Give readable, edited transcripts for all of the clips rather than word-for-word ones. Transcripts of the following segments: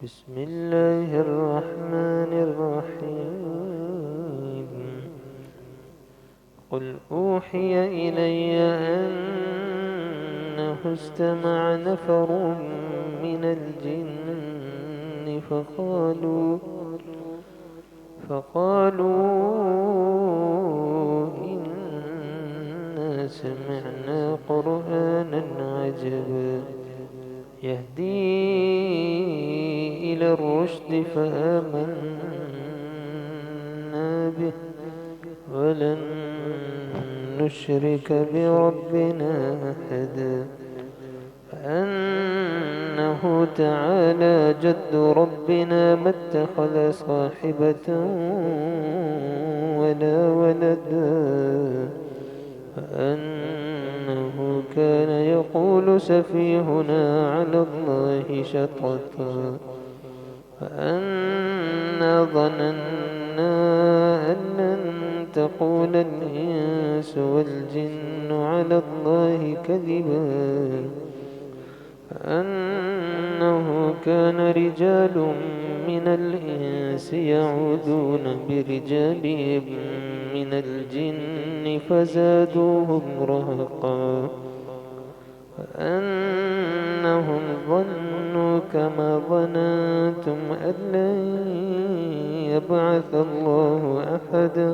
بسم الله الرحمن الرحيم. قل أوحي إلي أنه استمع نفر من الجن فقالوا إنا سمعنا قرآنا عجبا يهدي إلى الرشد فآمنا به ولن نشرك بربنا أحدا. فأنه تعالى جد ربنا ما اتخذ صاحبة ولا ولدا، وأنه كان يقول سفيهنا على الله شططا، وأنا ظننا أن لن تقول الإنس والجن على الله كذبا، أنه كان رجال من الإنس يعوذون برجال من الجن فزادوهم رهقا، وأنهم ظنوا كما ظننتم أن لن يبعث الله أحدا.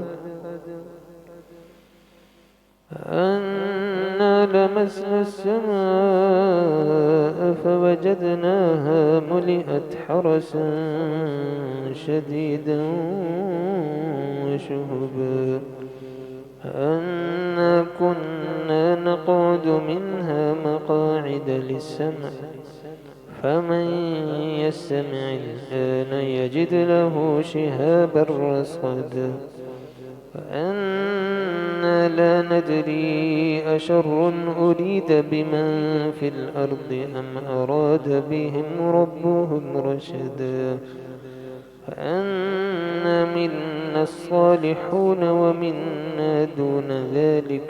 أنا لمسنا السماء فوجدناها ملئت حرسا شديدا وشهبا، أنا كنا نقعد منها مقاعد للسمع، فمن يستمع الآن يجد له شهابا رصدا، وأنا لا ندري أشر أريد بمن في الأرض أم أراد بهم ربهم رشدا، فأنا منا الصالحون ومنا دون ذلك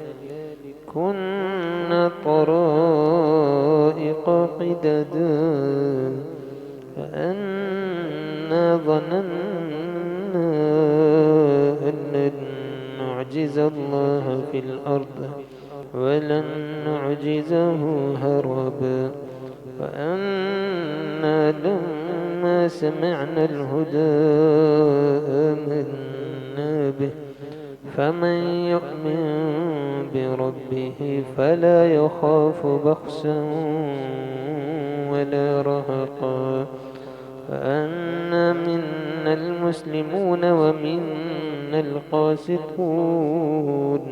كنا طرائق قددا، فأنا ظننا أن لن نعجز الله في الأرض ولن نعجزه هربا، وأنا لما سمعنا الهدى آمنا به، فمن يؤمن بربه فلا يخاف بخسا ولا رهقا، فأنا منا المسلمون ومنا القاسطون،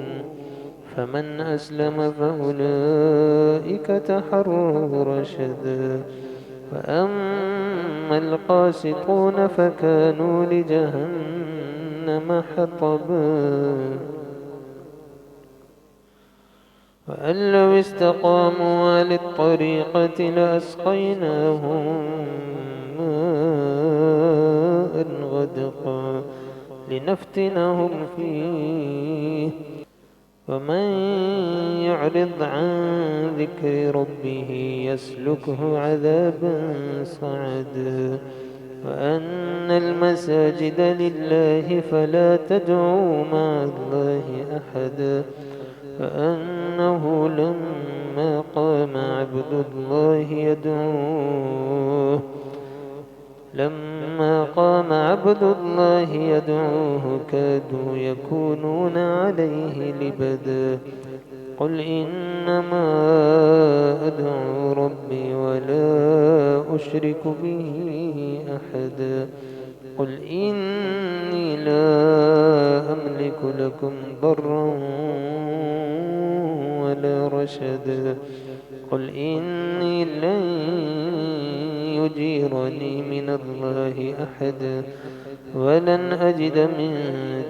فمن أسلم فأولئك تحروا رشدا، وأما القاسطون فكانوا لجهنم حطبا، وأن لو استقاموا للطريقة لأسقيناهم ماء غدقا لنفتنهم فيه، ومن يعرض عن ذكر ربه يسلكه عذابا صعدا، وأن المساجد لله فلا تدعوا مع الله أحدا، فأنه لما قام عبد الله يدعوه كادوا يكونون عليه لبدا. قل إنما أدعو ربي ولا أشرك به أحدا. قل إني لا أملك لكم ضرا ولا رشدا. قل إني لن يجيرني من الله أحد ولن أجد من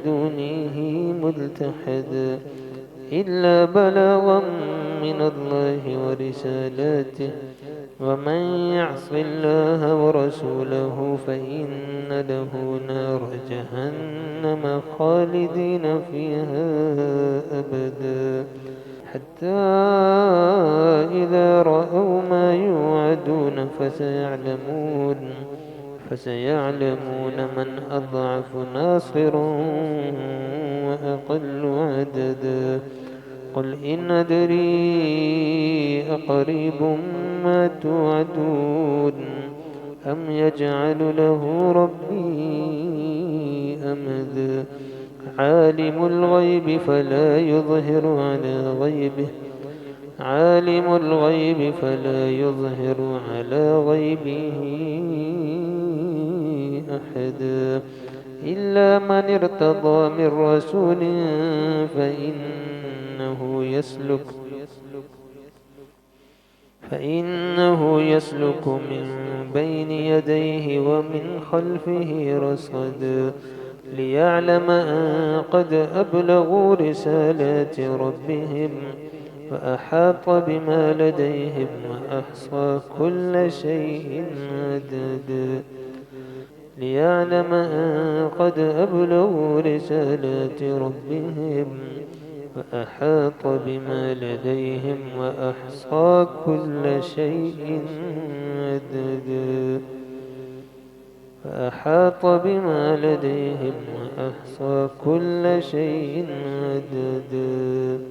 دونه ملتحدا إلا بلاغا من الله ورسالاته، ومن يعص الله ورسوله فإن له نار جهنم خالدين فيها أبدا، حتى إذا رأوا ما يوعدون فسيعلمون فسيعلمون من أضعف ناصرا وأقل عددا قل إن أدري أقريب ما توعدون أم يجعل له ربي أمدا عالم الغيب فلا يظهر على غيبه عالم الغيب فلا يظهر على غيبه أحدا إلا من ارتضى من رسول فإنه يسلك من بين يديه ومن خلفه رصدا ليعلم أن قد أبلغوا رسالات ربهم وأحاط بما لديهم وأحصى كل شيء عددا ليعلم أن قد أبلغوا رسالات ربهم وأحاط بما لديهم وأحصى كل شيء عددا فأحاط بما لديهم وأحصى كل شيء عددا